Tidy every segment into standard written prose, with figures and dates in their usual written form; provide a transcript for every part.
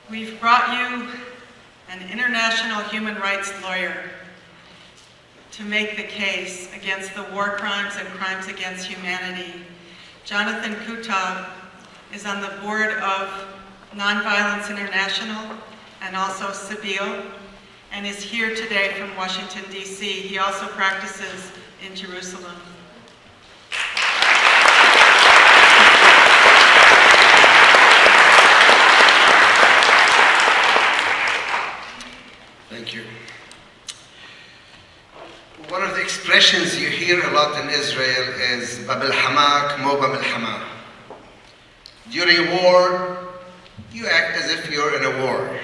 We've brought you an international human rights lawyer to make the case against the war crimes and crimes against humanity. Jonathan Kuttab is on the board of Nonviolence International and also Sabeel, and is here today from Washington, D.C. He also practices in Jerusalem. Thank you. One of the expressions you hear a lot in Israel is "Bab al-Hamak, mo bab al-Hama." During a war, you act as if you're in a war.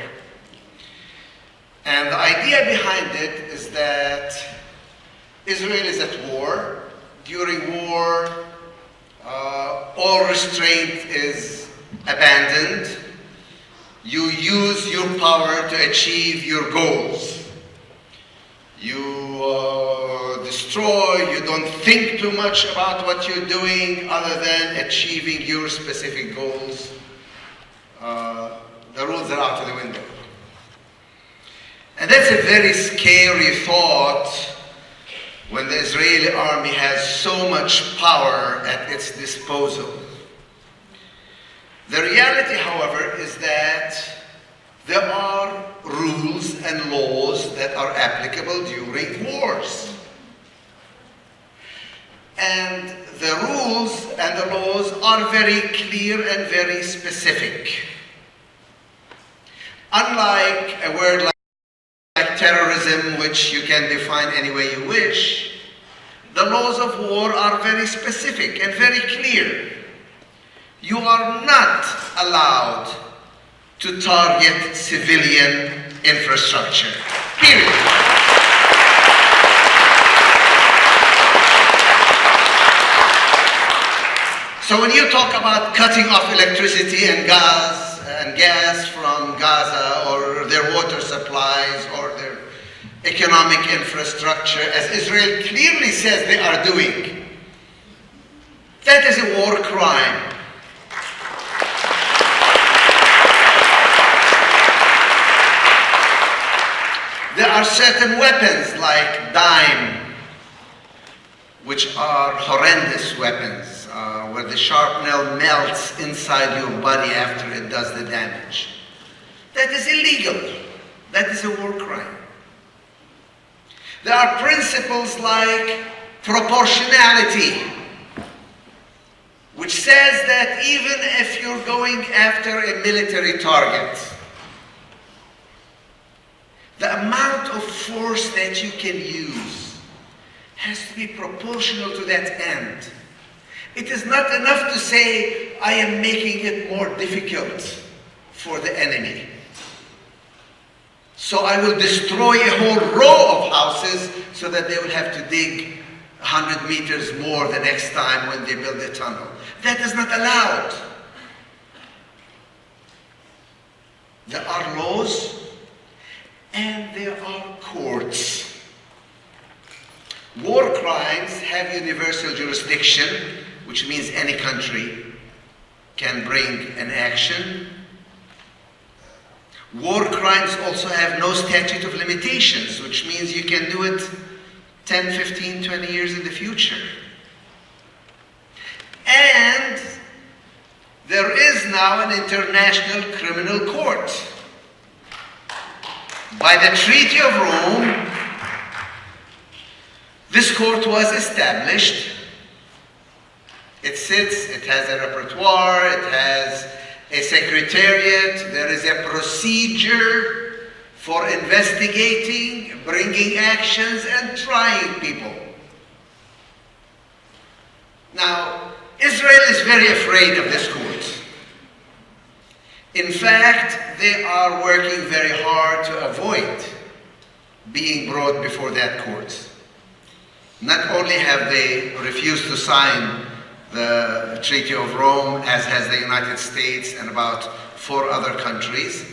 And the idea behind it is that Israel is at war. During war, all restraint is abandoned. You use your power to achieve your goals. You destroy, you don't think too much about what you're doing other than achieving your specific goals. The rules are out of the window. And that's a very scary thought when the Israeli army has so much power at its disposal. The reality, however, is that there are rules and laws that are applicable during wars. And the rules and the laws are very clear and very specific. Unlike a word like terrorism, which you can define any way you wish, the laws of war are very specific and very clear. You are not allowed to target civilian infrastructure, period. So when you talk about cutting off electricity and gas from Gaza, or their water supplies, or their economic infrastructure, as Israel clearly says they are doing, that is a war crime. There are certain weapons like dime, which are horrendous weapons, where the sharp nail melts inside your body after it does the damage. That is illegal. That is a war crime. There are principles like proportionality, which says that even if you're going after a military target, the amount of force that you can use has to be proportional to that end. It is not enough to say, I am making it more difficult for the enemy, so I will destroy a whole row of houses so that they will have to dig 100 meters more the next time when they build a tunnel. That is not allowed. There are laws and there are courts. War crimes have universal jurisdiction, which means any country can bring an action. War crimes also have no statute of limitations, which means you can do it 10, 15, 20 years in the future. And there is now an international criminal court. By the Treaty of Rome, this court was established. It sits, it has a repertoire, it has a secretariat, there is a procedure for investigating, bringing actions, and trying people. Now, Israel is very afraid of this court. In fact, they are working very hard to avoid being brought before that court. Not only have they refused to sign the Treaty of Rome, as has the United States and about 4 other countries,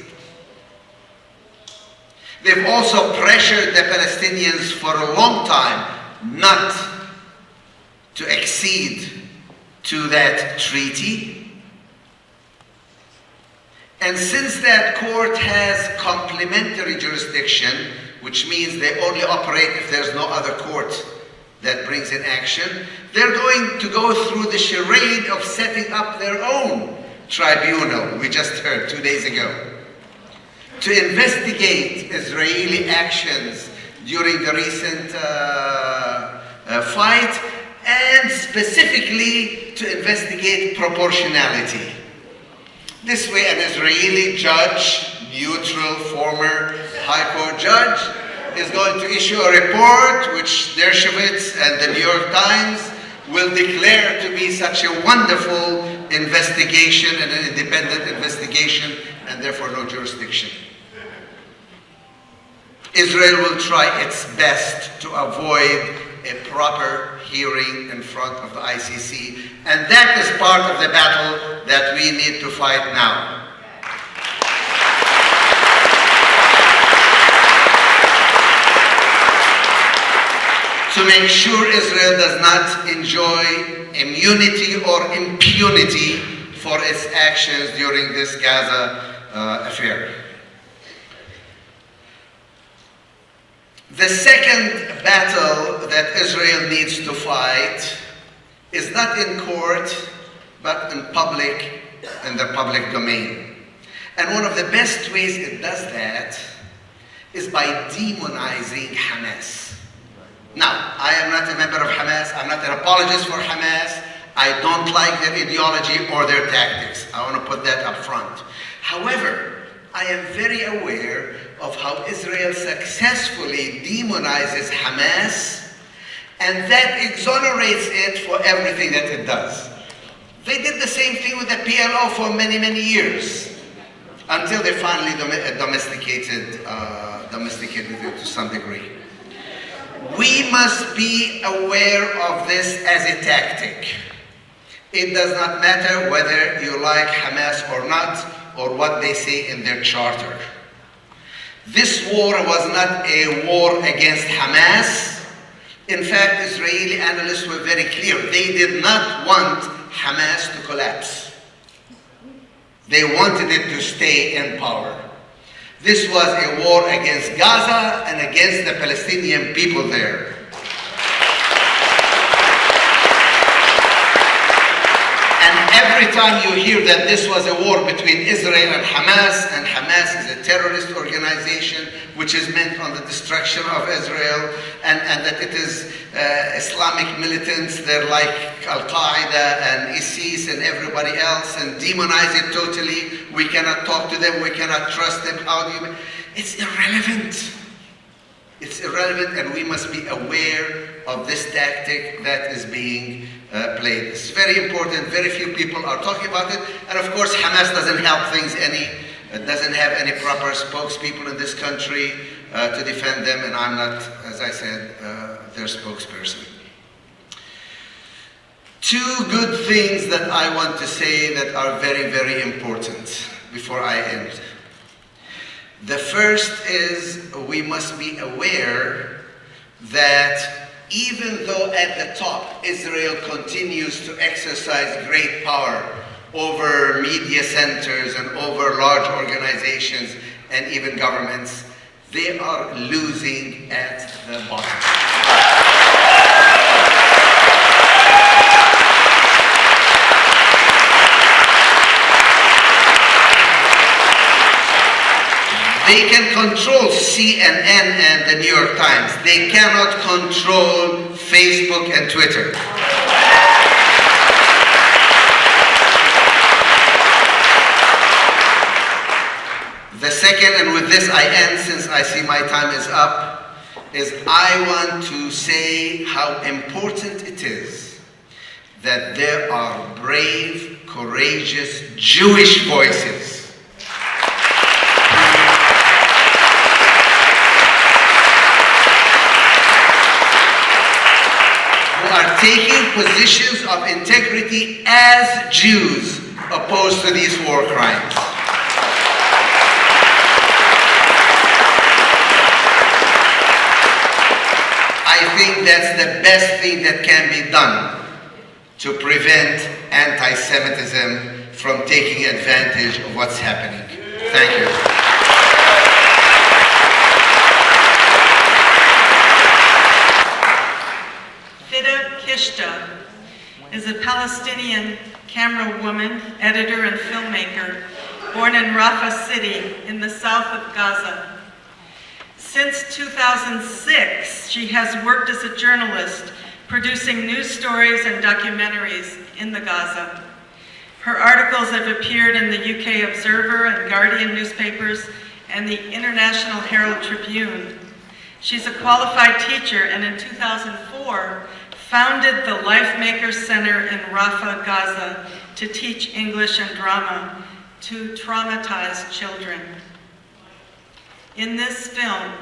they've also pressured the Palestinians for a long time not to accede to that treaty. And since that court has complementary jurisdiction, which means they only operate if there's no other court that brings in action, they're going to go through the charade of setting up their own tribunal, we just heard 2 days ago, to investigate Israeli actions during the recent fight, and specifically to investigate proportionality. This way, an Israeli judge, neutral former high court judge, is going to issue a report which Dershowitz and the New York Times will declare to be such a wonderful investigation and an independent investigation, and therefore no jurisdiction. Israel will try its best to avoid a proper hearing in front of the ICC, and that is part of the battle that we need to fight now. To make sure Israel does not enjoy immunity or impunity for its actions during this Gaza affair. The second battle that Israel needs to fight is not in court, but in the public domain. And one of the best ways it does that is by demonizing Hamas. Now, I am not a member of Hamas, I'm not an apologist for Hamas, I don't like their ideology or their tactics. I want to put that up front. However, I am very aware of how Israel successfully demonizes Hamas, and that exonerates it for everything that it does. They did the same thing with the PLO for many, many years, until they finally domesticated it to some degree. We must be aware of this as a tactic. It does not matter whether you like Hamas or not, or what they say in their charter. This war was not a war against Hamas. In fact, Israeli analysts were very clear. They did not want Hamas to collapse. They wanted it to stay in power. This was a war against Gaza and against the Palestinian people there. And every time you hear that this was a war between Israel and Hamas is a terrorist organization which is meant on the destruction of Israel, and that it is Islamic militants, they're like Al-Qaeda and ISIS and everybody else, and demonize it totally. We cannot talk to them, we cannot trust them. It's irrelevant. It's irrelevant, and we must be aware of this tactic that is being played. It's very important. Very few people are talking about it. And of course, Hamas doesn't help things any. It doesn't have any proper spokespeople in this country to defend them, and I'm not, as I said, their spokesperson. Two good things that I want to say that are very, very important before I end. The first is we must be aware that even though at the top Israel continues to exercise great power over media centers and over large organizations and even governments, they are losing at the bottom. They can control CNN and the New York Times. They cannot control Facebook and Twitter. The second, and with this I end since I see my time is up, is I want to say how important it is that there are brave, courageous Jewish voices are taking positions of integrity as Jews opposed to these war crimes. I think that's the best thing that can be done to prevent anti-Semitism from taking advantage of what's happening. Thank you. FIDA QISHTA is a Palestinian camera woman, editor, and filmmaker born in Rafah City in the south of Gaza. Since 2006, she has worked as a journalist, producing news stories and documentaries in the Gaza. Her articles have appeared in the UK Observer and Guardian newspapers and the International Herald Tribune. She's a qualified teacher and in 2004 founded the Life Makers Center in Rafah, Gaza to teach English and drama to traumatized children. In this film,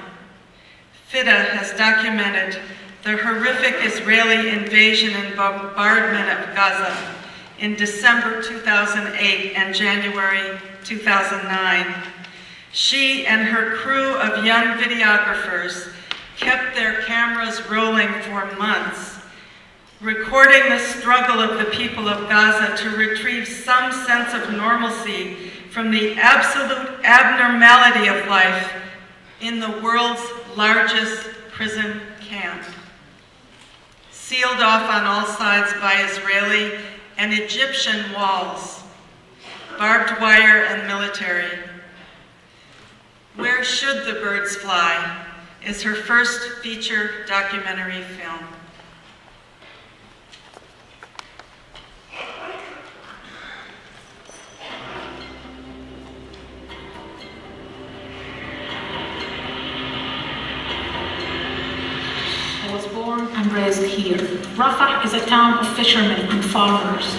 FIDA has documented the horrific Israeli invasion and bombardment of Gaza in December 2008 and January 2009. She and her crew of young videographers kept their cameras rolling for months, recording the struggle of the people of Gaza to retrieve some sense of normalcy from the absolute abnormality of life in the world's largest prison camp. Sealed off on all sides by Israeli and Egyptian walls, barbed wire and military. Where Should the Birds Fly is her first feature documentary film. I was born and raised here. Rafah is a town of fishermen and farmers,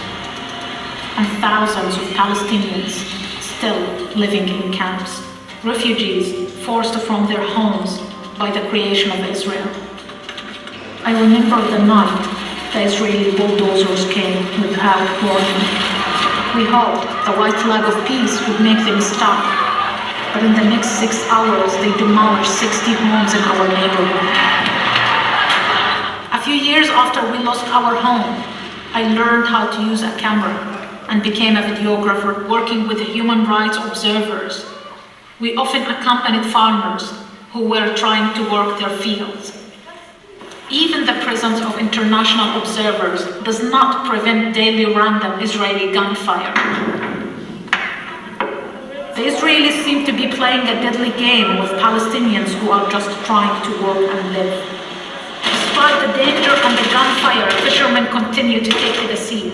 and thousands of Palestinians still living in camps, refugees forced from their homes by the creation of Israel. I remember the night the Israeli bulldozers came without warning. We hoped the white flag of peace would make them stop, but in the next 6 hours they demolished 60 homes in our neighborhood. A few years after we lost our home, I learned how to use a camera and became a videographer working with human rights observers. We often accompanied farmers who were trying to work their fields. Even the presence of international observers does not prevent daily random Israeli gunfire. The Israelis seem to be playing a deadly game with Palestinians who are just trying to work and live. Despite the danger and the gunfire, fishermen continue to take to the sea.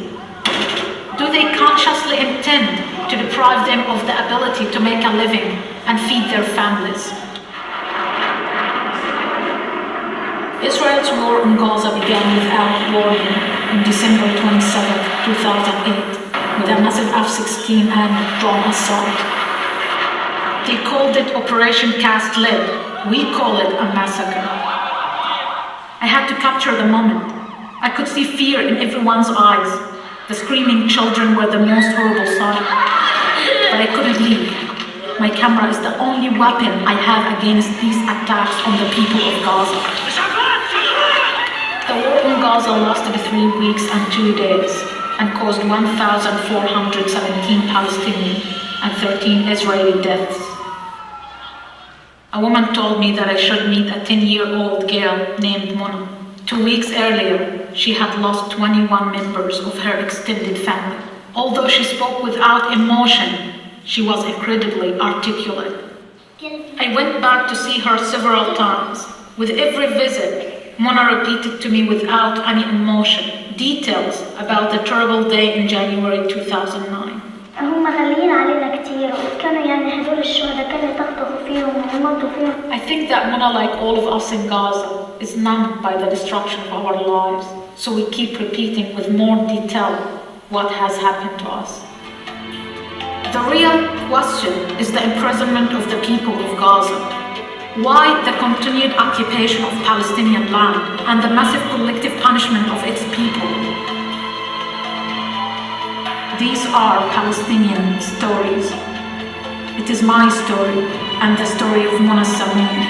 Do they consciously intend to deprive them of the ability to make a living and feed their families? Israel's war in Gaza began without warning on December 27, 2008, with a massive F-16 and drone assault. They called it Operation Cast Lead. We call it a massacre. I had to capture the moment. I could see fear in everyone's eyes. The screaming children were the most horrible sight. But I couldn't leave. My camera is the only weapon I have against these attacks on the people of Gaza. The war in Gaza lasted 3 weeks and 2 days and caused 1,417 Palestinian and 13 Israeli deaths. A woman told me that I should meet a 10-year-old girl named Mona. 2 weeks earlier, she had lost 21 members of her extended family. Although she spoke without emotion, she was incredibly articulate. I went back to see her several times. With every visit, Mona repeated to me without any emotion details about the terrible day in January 2009. هم غاليين علينا كتير وكانوا يعني هدول الشهداء كانوا يطخطخوا فيهم ويموتوا فيهم. I think that Mona, like all of us in Gaza, is numbed by the destruction of our lives, so we keep repeating with more detail what has happened to us. The real question is the imprisonment of the people of Gaza. Why the continued occupation of Palestinian land and the massive collective punishment of its people? These are Palestinian stories. It is my story and the story of Mona Samoun.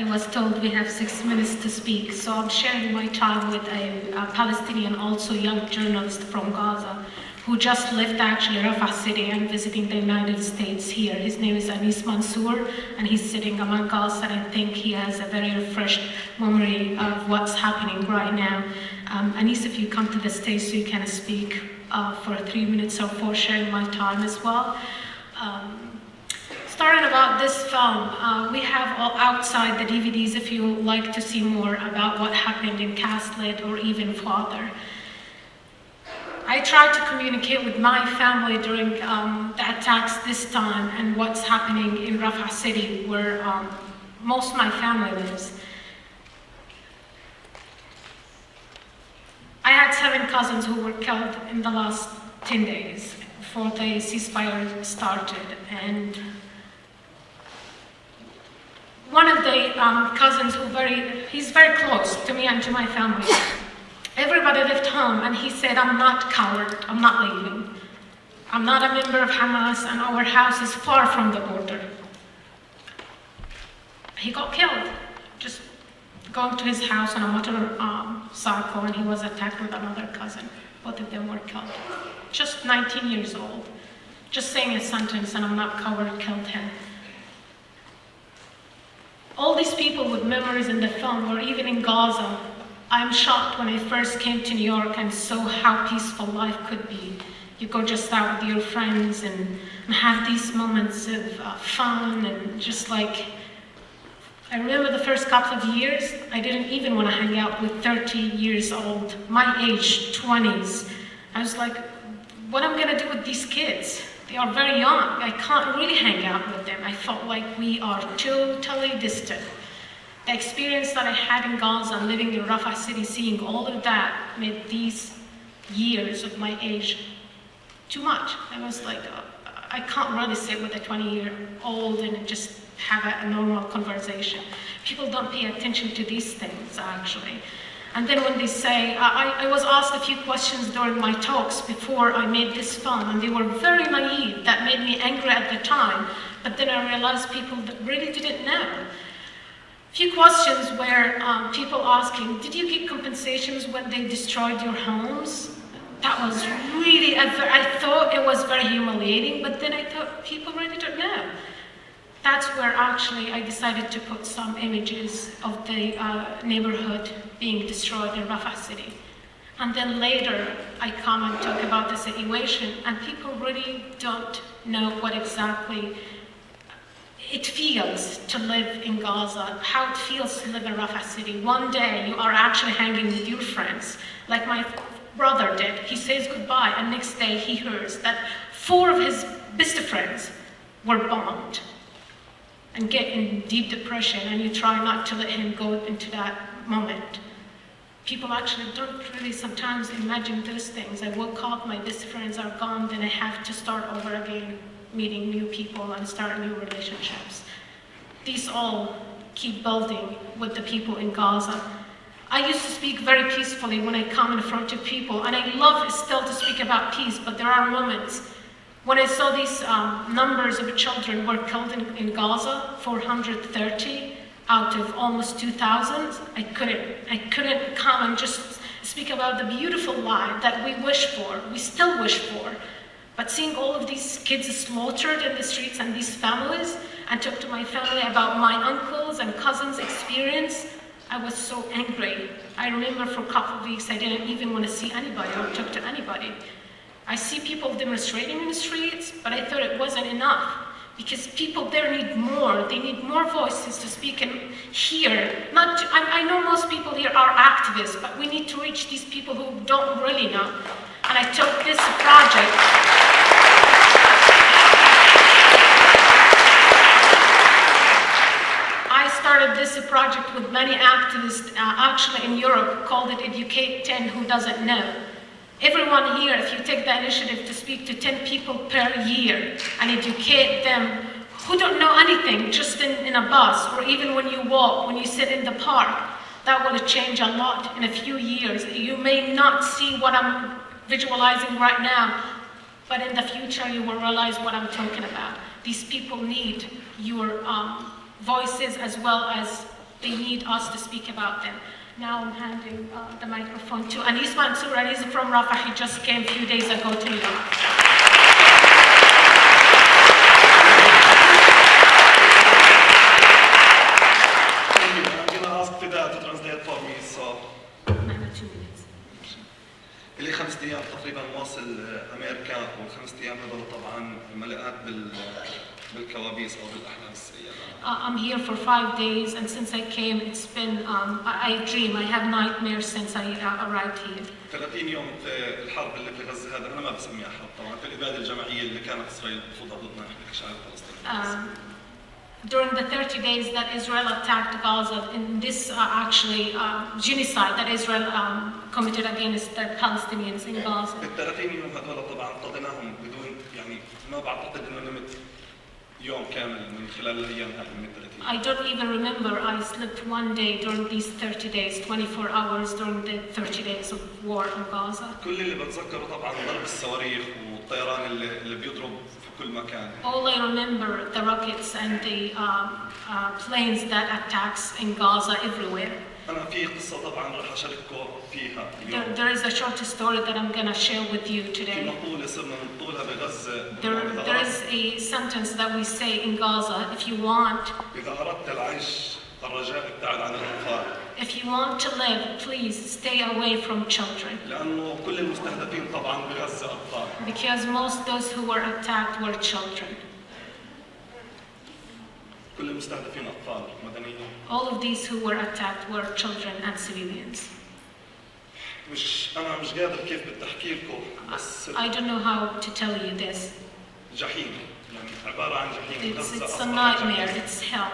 was told we have 6 minutes to speak, so I'm sharing my time with a Palestinian, also young journalist from Gaza, who just left actually Rafah city and visiting the United States here. His name is Anis Mansour, and he's sitting among us, and I think he has a very refreshed memory of what's happening right now. Anis, if you come to the stage so you can speak for 3 minutes or 4, sharing my time as well. Starting about this film, we have all outside the DVDs if you like to see more about what happened in Castlet or even farther. I tried to communicate with my family during the attacks this time and what's happening in Rafah city, where most of my family lives. I had 7 cousins who were killed in the last 10 days before the ceasefire started, and one of the cousins he's very close to me and to my family. Everybody left home, and he said, "I'm not coward, I'm not leaving. I'm not a member of Hamas, and our house is far from the border." He got killed, just going to his house on a motorcycle, and he was attacked with another cousin. Both of them were killed. Just 19 years old. Just saying a sentence, "and I'm not coward," killed him. All these people with memories in the film, or even in Gaza, I'm shocked when I first came to New York and saw how peaceful life could be. You go just out with your friends and have these moments of fun, and just like, I remember the first couple of years, I didn't even want to hang out with 30 years old, my age, 20s. I was like, what am I going to do with these kids? They are very young. I can't really hang out with them. I felt like we are totally distant. The experience that I had in Gaza and living in Rafah city, seeing all of that, made these years of my age too much. I was like, I can't really sit with a 20-year-old and just have a normal conversation. People don't pay attention to these things, actually. And then when they say, I was asked a few questions during my talks before I made this film, and they were very naive. That made me angry at the time, but then I realized people that really didn't know. A few questions where people asking, did you get compensations when they destroyed your homes? That was really, I thought it was very humiliating, but then I thought people really don't know. That's where actually I decided to put some images of the neighborhood being destroyed in Rafah city. And then later I come and talk about the situation, and people really don't know what exactly it feels to live in Gaza, how it feels to live in Rafah city. One day you are actually hanging with your friends, like my brother did. He says goodbye, and next day he hears that 4 of his best friends were bombed, and get in deep depression, and you try not to let him go into that moment. People actually don't really sometimes imagine those things. I woke up, my best friends are gone, then I have to start over again, meeting new people and start new relationships. These all keep building with the people in Gaza. I used to speak very peacefully when I come in front of people, and I love still to speak about peace, but there are moments when I saw these numbers of children were killed in Gaza, 430 out of almost 2,000, I couldn't come and just speak about the beautiful life that we wish for, we still wish for. But seeing all of these kids slaughtered in the streets and these families, and talk to my family about my uncles and cousins' experience, I was so angry. I remember for a couple of weeks I didn't even want to see anybody or talk to anybody. I see people demonstrating in the streets, but I thought it wasn't enough, because people there need more. They need more voices to speak and hear. I know most people here are activists, but we need to reach these people who don't really know. And I took this project. I started this project with many activists, actually in Europe, called it Educate 10 Who Doesn't Know. Everyone here, if you take the initiative to speak to 10 people per year and educate them who don't know anything, just in a bus, or even when you walk, when you sit in the park, that will change a lot in a few years. You may not see what I'm visualizing right now, but in the future you will realize what I'm talking about. These people need your voices as well as They need us to speak about them. Now I'm handing the microphone to Anis Mansour. Anis from Rafah. He just came a few days ago to New York. Thank you. I'm going to ask FIDA to translate for me. So, 2 minutes. اللي 5 أيام تقريبا واصل أمريكا والخمس أيام هذول طبعا مليئات بالكوابيس أو بالأحلام السيئة. I'm here for 5 days, and since I came, it's been, I dream, I have nightmares since I arrived here. 30 يوم في الحرب اللي في غزة هذا أنا ما بسميها حرب طبعا في الإبادة الجماعية اللي كانت إسرائيل بتفوضها ضدنا إحنا كشعب فلسطيني. During the 30 days that Israel attacked Gaza, in this actually genocide that Israel committed against the Palestinians in Gaza. ال 30 يوم هذول طبعا قضيناهم بدون يعني ما بعتقد إنه نمت يوم كامل من خلال الأيام هاي من 30. I don't even remember I slept one day during these 30 days, 24 hours during the 30 days of war in Gaza. كل اللي بتذكره طبعا ضرب الصواريخ والطيران اللي بيضرب في كل مكان. All I remember the rockets and the planes that attacks in Gaza everywhere. أنا في قصة طبعا راح أشارككم فيها اليوم. There is a short story that I'm gonna share with you في today. مقولة صرنا نقولها بغزة. There is a sentence that we say in Gaza, if you want, إذا أردت العيش الرجاء ابتعد عن الأطفال. if you want to live, please stay away from children. لأنه كل المستهدفين طبعا بغزة أطفال. Because most those who were attacked were children. كل المستهدفين أطفال مدنيين. All of these who were attacked were children and civilians. أنا مش قادر كيف بدي أحكي لكم بس I don't know how to tell you this. جحيم يعني عبارة عن جحيم. It's a nightmare, it's hell.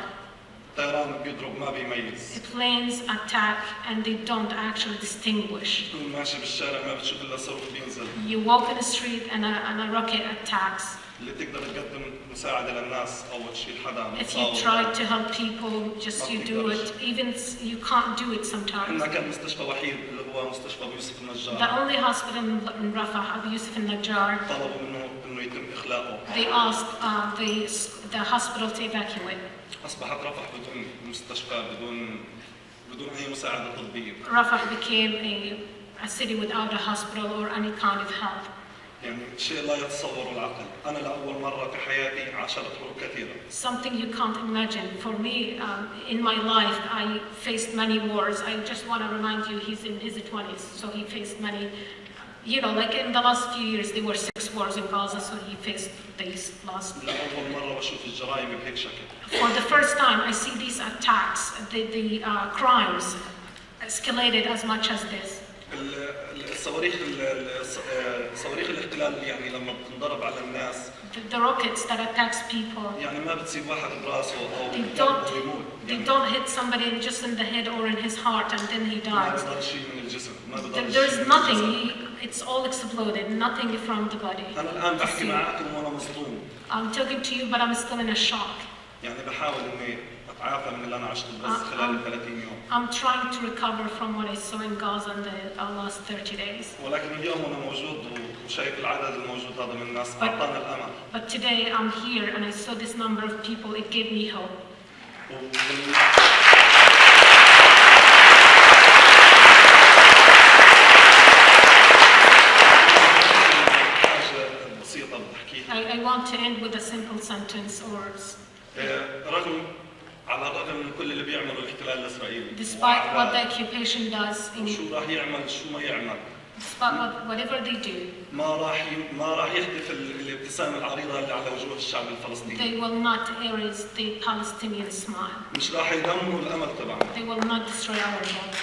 الطيران بيضرب ما بيميز. The planes attack and they don't actually distinguish. تكون ماشي بالشارع ما بتشوف إلا صاروخ بينزل. You walk in the street and a rocket attacks. اللي تقدر تقدم مساعدة للناس أو تشيل حدا. If you try to help people, just you do it. Even you can't do it sometimes. إحنا كان مستشفى وحيد اللي هو مستشفى بيوسف النجار. The only hospital in Rafah, Abu Yusuf al-Najjar, طلبوا منه إنه يتم إخلاؤه. they asked the hospital to evacuate. أصبحت رفح بدون مستشفى بدون أي مساعدة طبية. Rafah became a city without a hospital or any kind of help. يعني شيء لا يتصوره العقل. أنا لأول مرة في حياتي عاشرت حروب كثيرة. Something you can't imagine. For me, in my life, I faced many wars. I just want to remind you, he's in his 20s, so he faced many. You know, like in the last few years, there were 6 wars in Gaza, so he faced these last. لأول مرة بشوف الجرائم بهيك شكل. For the first time, I see these attacks, the crimes escalated as much as this. صواريخ الاحتلال يعني لما بتنضرب على الناس. The rockets that attacks people. يعني ما بتصيب واحد براسه أو بيموت. They don't hit somebody just in the head or in his heart and then he ما dies. بضل شيء من الجسم. ما بضل There's nothing. It's all exploded. Nothing from the body. أنا الآن بحكي معكم وأنا مصدوم. I'm talking to you, but I'm still in a shock. يعني بحاول إني أتعافى من اللي أنا عشته بس خلال 30 يوم. I'm trying to recover from what I saw in Gaza in the last 30 days. ولكن اليوم أنا موجود وشايف العدد الموجود هذا من الناس أعطانا الأمل. But today I'm here and I saw this number of people. It gave me hope. I want to end with a simple sentence or. على الرغم من كل اللي بيعمله الاحتلال الإسرائيلي. Despite what the occupation does. شو راح يعمل شو ما يعمل. Despite whatever they do. ما راح يحدث الابتسامة العريضة اللي على وجوه الشعب الفلسطيني. They will not erase the Palestinian smile. مش راح يدمروا الأمل تبعنا. They will not destroy our hope.